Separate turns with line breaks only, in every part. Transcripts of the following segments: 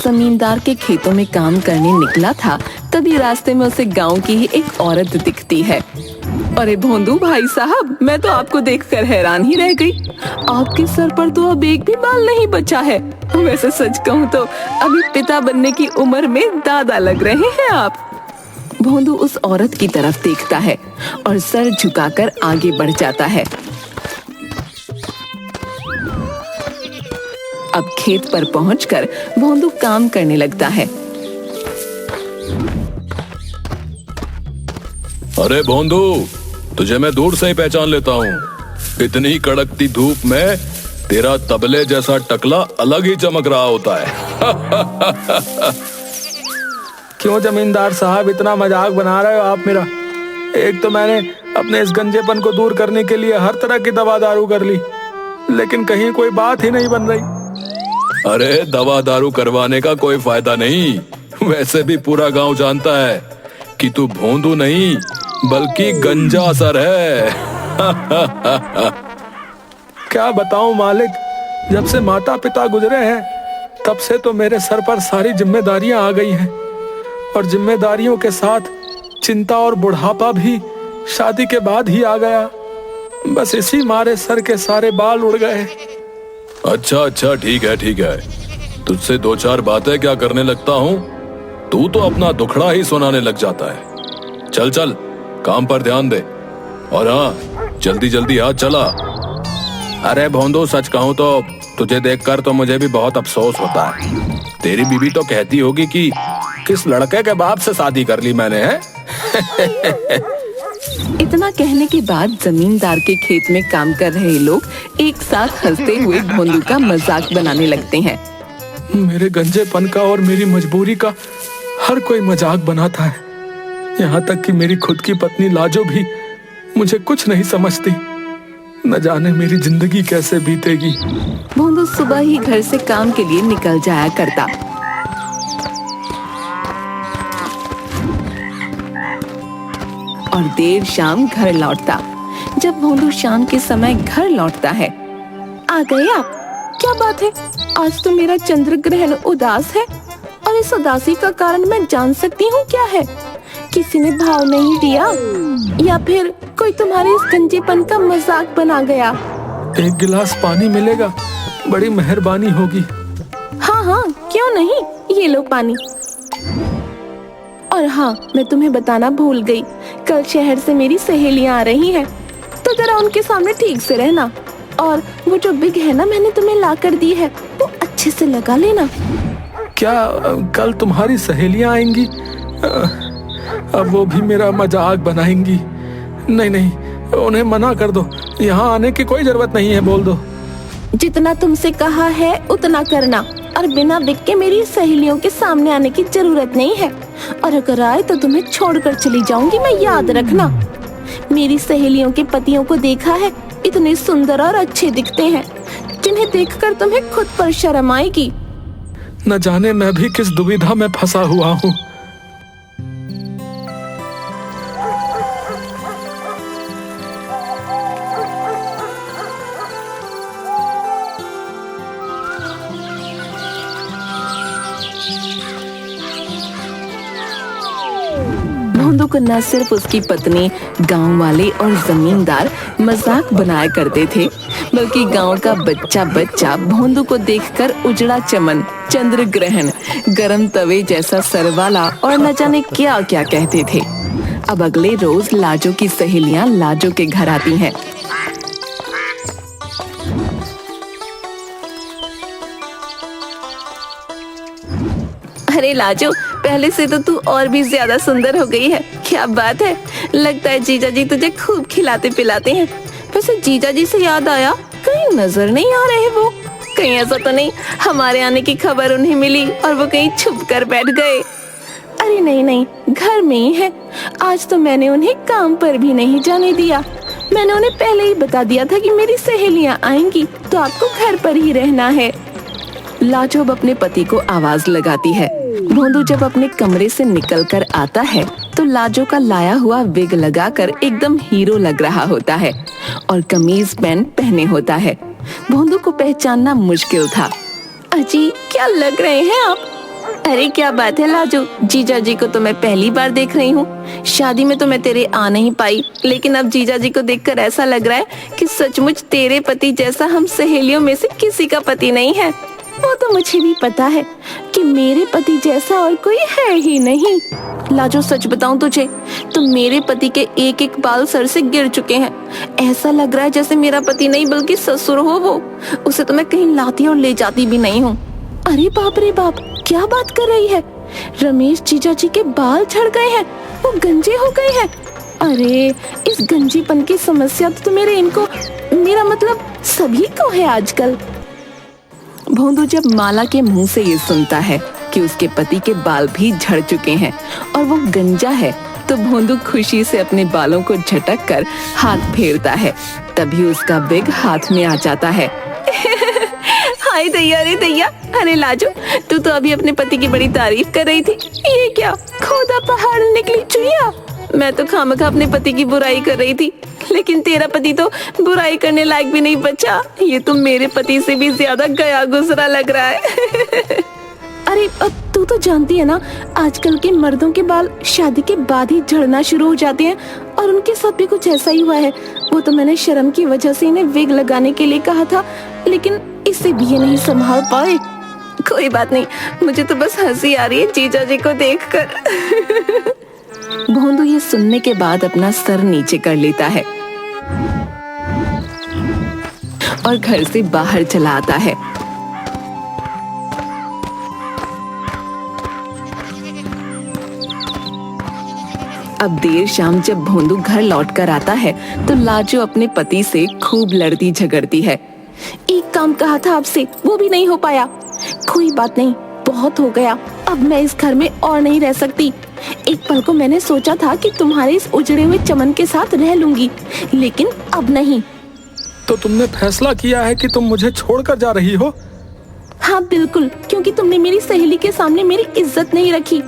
जमींदार के खेतों में काम करने निकला था, तभी रास्ते में उसे गांव की ही एक औरत दिखती है। अरे भोंदू भाई साहब, मैं तो आपको देखकर हैरान ही रह गई। आपके सर पर तो अब एक भी बाल नहीं बचा है। वैसे सच कहूँ तो अभी पिता बनने की उम्र में दादा लग रहे हैं आप। भोंदू उस औरत की तरफ देखता है और सर झुकाकर आगे बढ़ जाता है। अब खेत पर पहुंचकर भोंदू काम करने लगता है।
अरे भोंदू, तुझे मैं दूर से ही पहचान लेता हूँ। इतनी कड़कती धूप में तेरा तबले जैसा टकला अलग ही चमक रहा होता है।
क्यों जमींदार साहब इतना मजाक बना रहे हो आप मेरा? एक तो मैंने अपने इस गंजेपन को दूर करने के लिए हर तरह की दवा दारू कर ली, लेकिन कहीं कोई बात ही नहीं बन रही।
अरे दवा दारू करवाने का कोई फायदा नहीं। वैसे भी पूरा गांव जानता है कि तू भोंदू नहीं बल्कि गंजा सर है।
क्या बताऊं मालिक, जब से माता पिता गुजरे हैं तब से तो मेरे सर पर सारी जिम्मेदारियां आ गई हैं, और जिम्मेदारियों के साथ चिंता और बुढ़ापा भी शादी के बाद ही आ गया। बस इसी मारे सर के सारे बाल उड़ गए।
अच्छा अच्छा, ठीक है। तुझसे दो चार बातें क्या करने लगता हूँ, तू तो अपना दुखड़ा ही सुनाने लग जाता है। चल चल, काम पर ध्यान दे, और हाँ, जल्दी जल्दी हाथ चला। अरे भोंदू, सच कहूँ तो तुझे देखकर तो मुझे भी बहुत अफसोस होता है। तेरी बीवी तो कहती होगी कि किस लड़के के बाप से शादी कर ली मैंने, है?
इतना कहने के बाद जमींदार के खेत में काम कर रहे लोग एक साथ हंसते हुए भोंदू का मजाक बनाने लगते हैं।
मेरे गंजेपन का और मेरी मजबूरी का हर कोई मजाक बनाता है, यहाँ तक कि मेरी खुद की पत्नी लाजो भी मुझे कुछ नहीं समझती। न जाने मेरी जिंदगी कैसे बीतेगी।
भोंदू सुबह ही घर से काम के लिए निकल जाया करता। और देर शाम घर लौटता। जब भोंदू शाम के समय घर लौटता है, आ गए आप? क्या बात है, आज तो मेरा चंद्र ग्रहण उदास है, और इस उदासी का कारण मैं जान सकती हूँ क्या है? किसी ने भाव नहीं दिया, या फिर कोई तुम्हारे इस गंजेपन का मजाक बना गया?
एक गिलास पानी मिलेगा, बड़ी मेहरबानी होगी।
हाँ, क्यों नहीं, ये लो पानी। और हाँ, मैं तुम्हें बताना भूल गई, कल शहर से मेरी सहेलियां आ रही हैं, तो जरा उनके सामने ठीक से रहना। और वो जो बिग है ना, मैंने तुम्हें ला कर दी है, वो अच्छे से लगा लेना।
क्या कल तुम्हारी सहेलियां आएंगी? अब वो भी मेरा मजाक बनाएंगी। नहीं, उन्हें मना कर दो, यहाँ आने की कोई जरूरत नहीं है, बोल दो।
जितना तुमसे कहा है उतना करना, और बिना बिग के मेरी सहेलियों के सामने आने की जरूरत नहीं है। और अगर आए तो तुम्हें छोड़कर चली जाऊंगी, मैं याद रखना। मेरी सहेलियों के पतियों को देखा है, इतने सुंदर और अच्छे दिखते हैं, जिन्हें देखकर तुम्हें खुद पर शर्म आएगी।
न जाने मैं भी किस दुविधा में फंसा हुआ हूँ।
भोंदू को न सिर्फ उसकी पत्नी, गांव वाले और जमींदार मजाक बनाया करते थे, बल्कि गांव का बच्चा बच्चा भोंदू को देखकर उजड़ा चमन, चंद्र ग्रहण, गरम तवे जैसा सरवाला और न जाने क्या क्या कहते थे। अब अगले रोज लाजो की सहेलियां लाजो के घर आती हैं। अरे लाजो, पहले से तो तू और भी ज्यादा सुंदर हो गई है। क्या बात है, लगता है जीजा जी तुझे खूब खिलाते पिलाते हैं। वैसे जीजा जी से याद आया, कहीं नजर नहीं आ रहे वो? कहीं ऐसा तो नहीं हमारे आने की खबर उन्हें मिली और वो कहीं छुप कर बैठ गए? अरे नहीं, घर में ही है। आज तो मैंने उन्हें काम पर भी नहीं जाने दिया। मैंने उन्हें पहले ही बता दिया था कि मेरी सहेलियां आएंगी, तो आपको घर पर ही रहना है। लाजो अपने पति को आवाज लगाती है। भोंदू जब अपने कमरे से निकलकर आता है तो लाजो का लाया हुआ विग लगाकर एकदम हीरो लग रहा होता है और कमीज पैंट पहने होता है। भोंदू को पहचानना मुश्किल था। अजी, क्या लग रहे हैं आप? अरे क्या बात है लाजू, जीजा जी को तो मैं पहली बार देख रही हूँ। शादी में तो मैं तेरे आ नहीं पाई, लेकिन अब जीजा जी को देखकर ऐसा लग रहा है कि सचमुच तेरे पति जैसा हम सहेलियों में से किसी का पति नहीं है। वो तो मुझे भी पता है कि मेरे पति जैसा और कोई है ही नहीं। लाजो सच बताऊं तुझे तो मेरे पति के एक एक बाल सर से गिर चुके हैं। ऐसा लग रहा है जैसे मेरा पति नहीं बल्कि ससुर हो वो। उसे तो मैं कहीं लाती और ले जाती भी नहीं हूँ। अरे बाप रे बाप, क्या बात कर रही है? रमेश जीजा जी के बाल झड़ गए हैं, वो गंजे हो गए हैं। अरे इस गंजीपन की समस्या तो मेरे मेरा मतलब सभी को है आजकल। भोंदू जब माला के मुंह से ये सुनता है कि उसके पति के बाल भी झड़ चुके हैं और वो गंजा है, तो भोंदू खुशी से अपने बालों को झटक कर हाथ फेरता है। तभी उसका बिग हाथ में आ जाता है। हाय दैया, अरे दैया, अरे लाजो, तू तो अभी अपने पति की बड़ी तारीफ कर रही थी। ये क्या खोदा पहाड़ निकली चुईया? मैं तो खामखा अपने पति की बुराई कर रही थी, लेकिन तेरा पति तो बुराई करने लायक भी नहीं बचा। ये तो मेरे पति से भी ज्यादा गया गुजरा लग रहा है। अरे अब तू तो जानती है ना, आजकल के मर्दों के बाल शादी के बाद ही झड़ना शुरू हो जाते हैं, और उनके साथ भी कुछ ऐसा ही हुआ है। वो तो मैंने शर्म की वजह से इन्हें विग लगाने के लिए कहा था, लेकिन इससे भी ये नहीं संभाल पाए। कोई बात नहीं, मुझे तो बस हंसी आ रही है जीजा जी को देखकर। भोंदू ये सुनने के बाद अपना सर नीचे कर लेता है और घर से बाहर चला आता है। अब देर शाम जब भोंदू घर लौट कर आता है तो लाजो अपने पति से खूब लड़ती झगड़ती है। एक काम कहा था आपसे, वो भी नहीं हो पाया। कोई बात नहीं, बहुत हो गया, अब मैं इस घर में और नहीं रह सकती। एक पल को मैंने सोचा था कि तुम्हारे इस उजड़े हुए चमन के साथ रह लूंगी, लेकिन अब नहीं।
तो तुमने फैसला किया है कि तुम मुझे छोड़कर जा रही हो?
हाँ बिल्कुल, क्योंकि तुमने मेरी सहेली के सामने मेरी इज्जत नहीं रखी,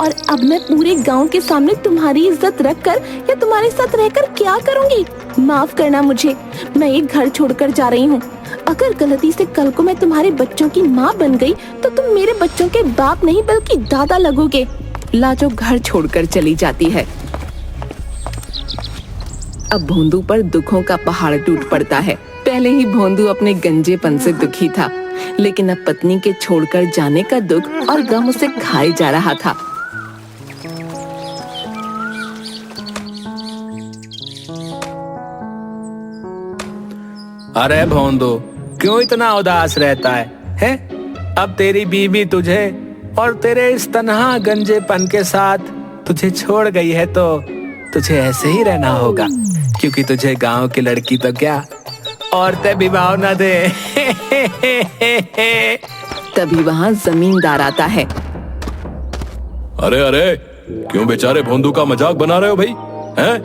और अब मैं पूरे गांव के सामने तुम्हारी इज्जत रखकर या तुम्हारे साथ रहकर क्या करूंगी? माफ करना मुझे, मैं ये घर छोड़कर जा रही हूँ। अगर गलती से कल को मैं तुम्हारे बच्चों की माँ बन गई तो तुम मेरे बच्चों के बाप नहीं बल्कि दादा लगोगे। लाजो घर छोड़कर चली जाती है। अब भोंदू पर दुखों का पहाड़ टूट पड़ता है। पहले ही भोंदू अपने गंजेपन से दुखी था, लेकिन अब पत्नी के छोड़कर जाने का दुख और गम उसे खाए जा रहा था।
अरे भोंदू, क्यों इतना उदास रहता है, हैं? अब तेरी बीवी तुझे और तेरे इस तन्हा गंजेपन के साथ तुझे छोड़ गई है, तो तुझे ऐसे ही रहना होगा, क्योंकि तुझे गांव की लड़की तो क्या औरतें भी भाव न दे।
तभी वहाँ जमींदार आता है।
अरे अरे, क्यों बेचारे भोंदू का मजाक बना रहे हो भाई? हैं?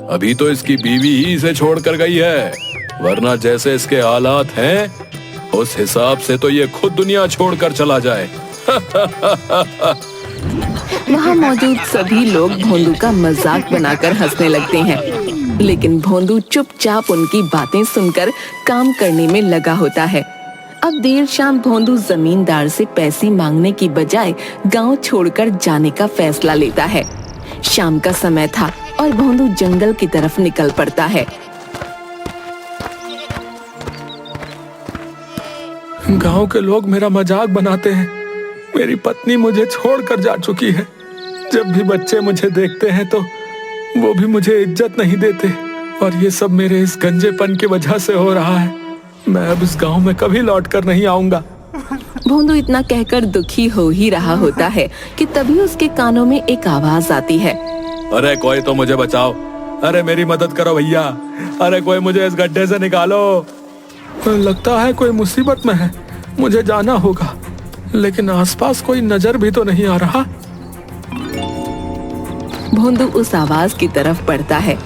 अभी तो इसकी बीवी ही इसे छोड़ कर गई है, वरना जैसे इसके हालात हैं उस हिसाब से तो ये खुद दुनिया छोड़कर चला जाए।
वहाँ मौजूद सभी लोग भोंदू का मजाक बनाकर हंसने लगते हैं, लेकिन भोंदू चुपचाप उनकी बातें सुनकर काम करने में लगा होता है। अब देर शाम भोंदू जमींदार से पैसे मांगने की बजाय गांव छोड़कर जाने का फैसला लेता है। शाम का समय था और भोंदू जंगल की तरफ निकल पड़ता है।
गांव के लोग मेरा मजाक बनाते हैं। मेरी पत्नी मुझे छोड़कर जा चुकी है। जब भी बच्चे मुझे देखते हैं तो वो भी मुझे इज्जत नहीं देते, और ये सब मेरे इस गंजेपन की वजह से हो रहा है। मैं अब इस गांव में कभी लौट कर नहीं आऊंगा।
भोंदू इतना कहकर दुखी हो ही रहा होता है कि तभी उसके कानों में एक आवाज आती है।
अरे कोई तो मुझे बचाओ, अरे मेरी मदद करो भैया, अरे कोई मुझे इस गड्ढे से निकालो।
लगता है कोई मुसीबत में है, मुझे जाना होगा, लेकिन आसपास कोई नजर भी तो नहीं आ रहा।
भोंदू उस आवाज की तरफ बढ़ता है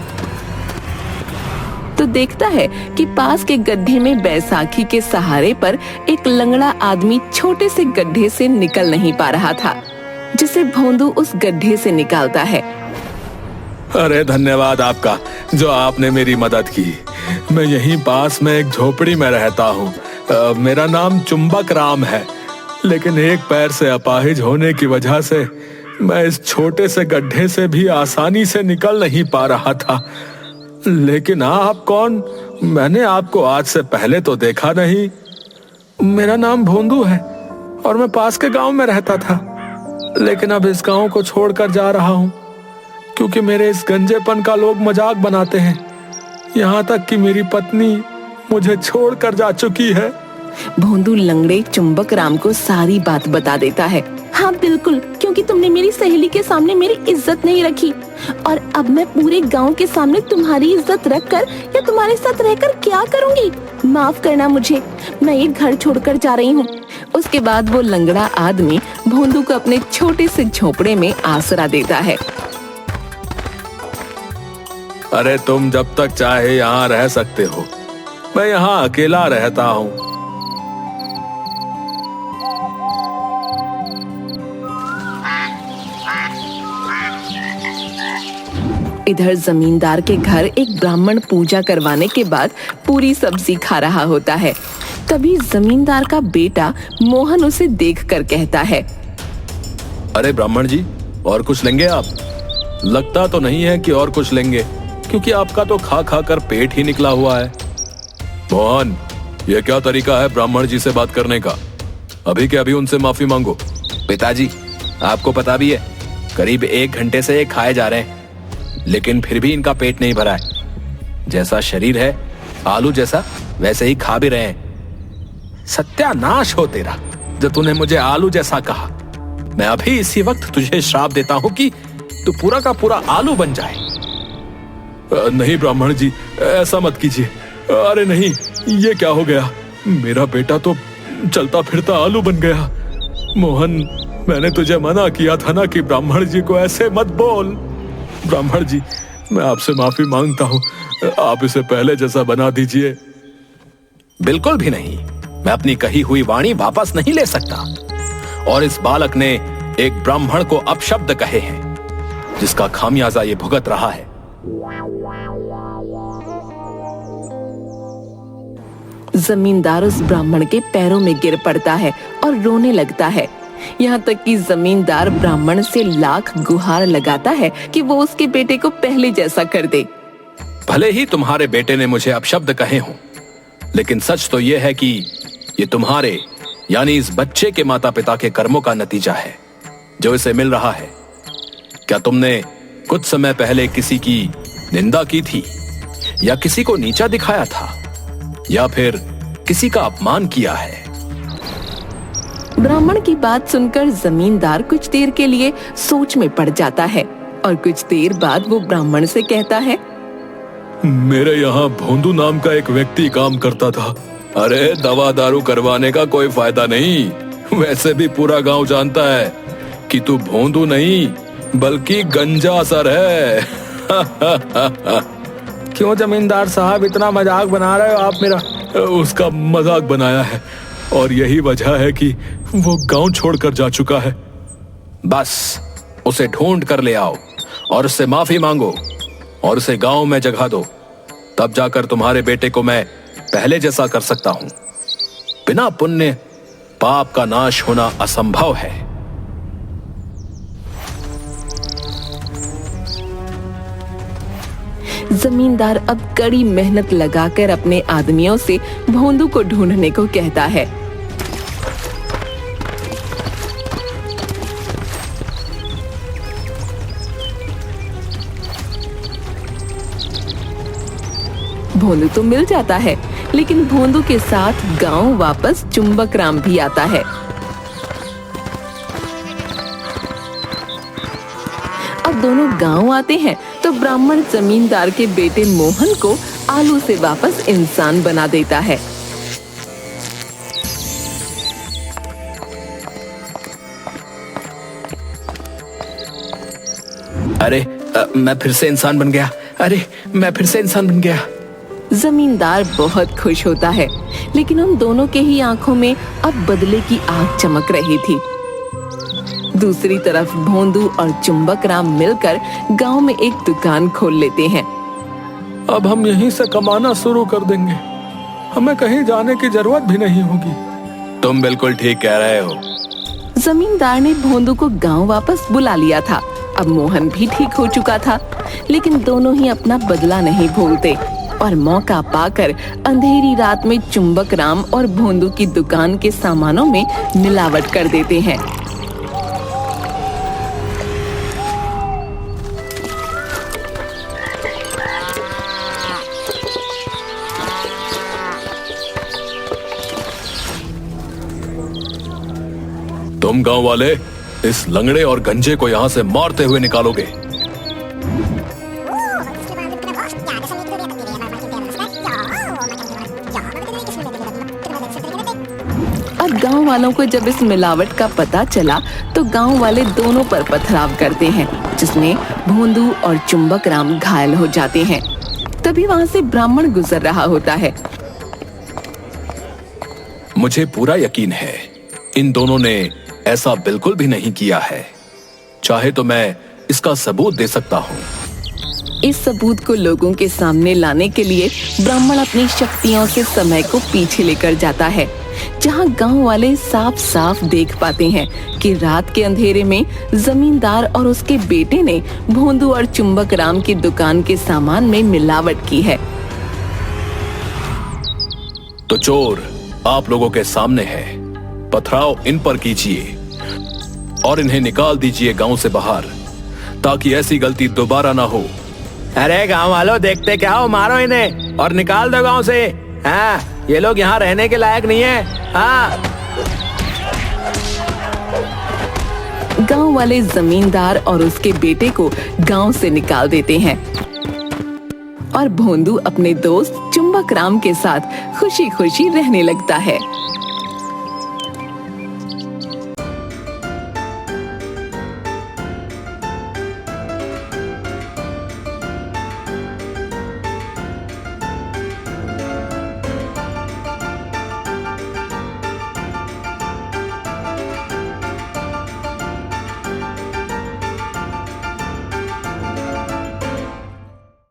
तो देखता है कि पास के गड्ढे में बैसाखी के सहारे पर एक लंगड़ा आदमी छोटे से गड्ढे से निकल नहीं पा रहा था, जिसे भोंदू उस गड्ढे से निकालता है।
अरे धन्यवाद आपका, जो आपने मेरी मदद की। मैं यहीं पास में एक झोपड़ी में रहता हूँ। मेरा नाम चुंबक राम है।
लेकिन एक पैर से अपाहिज होने की वजह से मैं इस छोटे से गड्ढे से भी आसानी से निकल नहीं पा रहा था। लेकिन आप कौन? मैंने आपको आज से पहले तो देखा नहीं। मेरा नाम भोंदू है और मैं पास के गांव में रहता था, लेकिन अब इस गांव को छोड़कर जा रहा हूं क्योंकि मेरे इस गंजेपन का लोग मजाक बनाते हैं। यहाँ तक कि मेरी पत्नी मुझे छोड़कर जा चुकी है।
भोंदू लंगड़े चुंबक राम को सारी बात बता देता है। हाँ बिल्कुल, क्योंकि तुमने मेरी सहेली के सामने मेरी इज्जत नहीं रखी, और अब मैं पूरे गांव के सामने तुम्हारी इज्जत रखकर या तुम्हारे साथ रहकर क्या करूंगी? माफ करना मुझे, मैं ये घर छोड़कर जा रही हूँ। उसके बाद वो लंगड़ा आदमी भोंदू को अपने छोटे से झोपड़े में आसरा देता है।
अरे तुम जब तक चाहे यहाँ रह सकते हो, मैं यहाँ अकेला रहता हूँ।
इधर जमींदार के घर एक ब्राह्मण पूजा करवाने के बाद पूरी सब्जी खा रहा होता है। तभी जमींदार का बेटा मोहन उसे देखकर कहता है,
अरे ब्राह्मण जी, और कुछ लेंगे आप?
लगता तो नहीं है कि और कुछ लेंगे, क्योंकि आपका तो खा खा कर पेट ही निकला हुआ है।
मोहन, ये क्या तरीका है ब्राह्मण जी से बात करने का? अभी के अभी उनसे माफी मांगो।
पिताजी, आपको पता भी है, करीब 1 घंटे से ये खाए जा रहे हैं, लेकिन फिर भी इनका पेट नहीं भरा है। जैसा शरीर है आलू जैसा, वैसे ही खा भी रहे हैं।
सत्यानाश हो तेरा, जो तूने मुझे आलू जैसा कहा। मैं अभी इसी वक्त तुझे श्राप देता हूँ कि तू पूरा का पूरा आलू बन जाए। नहीं ब्राह्मण जी, ऐसा मत कीजिए। अरे नहीं, ये क्या हो गया? मेरा बेटा तो चलता फिरता आलू बन गया। मोहन, मैंने तुझे मना किया था ना कि ब्राह्मण जी को ऐसे मत बोल। ब्राह्मण जी, मैं आपसे माफी मांगता हूँ, आप इसे पहले जैसा बना दीजिए।
बिल्कुल भी नहीं, मैं अपनी कही हुई वाणी वापस नहीं ले सकता। और इस बालक ने एक ब्राह्मण को अपशब्द कहे हैं, जिसका खामियाजा ये भुगत रहा है।
जमींदार उस ब्राह्मण के पैरों में गिर पड़ता है और रोने लगता है। यहाँ तक कि जमींदार ब्राह्मण से लाख गुहार लगाता है कि वो उसके बेटे को पहले जैसा कर दे।
भले ही तुम्हारे बेटे ने मुझे अपशब्द कहे हों, लेकिन सच तो यह है कि ये तुम्हारे यानी इस बच्चे के माता पिता के कर्मों का नतीजा है जो इसे मिल रहा है। क्या तुमने कुछ समय पहले किसी की निंदा की थी, या किसी को नीचा दिखाया था, या फिर किसी का अपमान किया है?
ब्राह्मण की बात सुनकर जमींदार कुछ देर के लिए सोच में पड़ जाता है और कुछ देर बाद वो ब्राह्मण से कहता है,
मेरे यहाँ भोंदू नाम का एक व्यक्ति काम करता था। अरे दवा दारू करवाने का कोई फायदा नहीं। वैसे भी पूरा गांव जानता है कि तू भोंदू नहीं बल्कि गंजा सर है।
क्यों जमींदार साहब इतना मजाक बना रहे हो आप मेरा?
उसका मजाक बनाया है, और यही वजह है कि वो गांव छोड़कर जा चुका है।
बस उसे ढूंढ कर ले आओ और उससे माफी मांगो और उसे गांव में जगह दो, तब जाकर तुम्हारे बेटे को मैं पहले जैसा कर सकता हूं। बिना पुण्य पाप का नाश होना असंभव है।
जमींदार अब कड़ी मेहनत लगाकर अपने आदमियों से भोंदू को ढूंढने को कहता है। भोंदू तो मिल जाता है, लेकिन भोंदू के साथ गांव वापस चुंबक राम भी आता है। अब दोनों गांव आते हैं तो ब्राह्मण जमींदार के बेटे मोहन को आलू से वापस इंसान बना देता है।
अरे मैं फिर से इंसान बन गया। अरे मैं फिर से इंसान बन गया।
जमींदार बहुत खुश होता है, लेकिन उन दोनों के ही आंखों में अब बदले की आग चमक रही थी। दूसरी तरफ भोंदू और चुंबक राम मिलकर गांव में एक दुकान खोल लेते हैं।
अब हम यहीं से कमाना शुरू कर देंगे, हमें कहीं जाने की जरूरत भी नहीं होगी।
तुम बिल्कुल ठीक कह रहे हो।
जमींदार ने भोंदू को गांव वापस बुला लिया था। अब मोहन भी ठीक हो चुका था, लेकिन दोनों ही अपना बदला नहीं भूलते और मौका पाकर अंधेरी रात में चुंबक राम और भोंदू की दुकान के सामानों में मिलावट कर देते हैं।
तुम गांव वाले इस लंगड़े और गंजे को यहाँ से मारते हुए निकालोगे।
अब गांव वालों को जब इस मिलावट का पता चला तो गांव वाले दोनों पर पथराव करते हैं, जिसमें भोंदू और चुंबक राम घायल हो जाते हैं। तभी वहां से ब्राह्मण गुजर रहा होता है।
मुझे पूरा यकीन है इन दोनों ने ऐसा बिल्कुल भी नहीं किया है। चाहे तो मैं इसका सबूत दे सकता हूँ।
इस सबूत को लोगों के सामने लाने के लिए ब्राह्मण अपनी शक्तियों से समय को पीछे लेकर जाता है, जहां गांव वाले साफ साफ देख पाते हैं कि रात के अंधेरे में जमींदार और उसके बेटे ने भोंदू और चुंबक राम की दुकान के सामान में मिलावट की है।
तो चोर आप लोगों के सामने है। पथराव इन पर कीजिए और इन्हें निकाल दीजिए गांव से बाहर, ताकि ऐसी गलती दोबारा ना हो।
अरे गांव वालों, देखते क्या हो, मारो इन्हें और निकाल दो गांव से। हाँ, ये लोग यहाँ रहने के लायक नहीं है। हाँ।
गांव वाले जमींदार और उसके बेटे को गांव से निकाल देते हैं और भोंदू अपने दोस्त चुंबक राम के साथ खुशी खुशी रहने लगता है।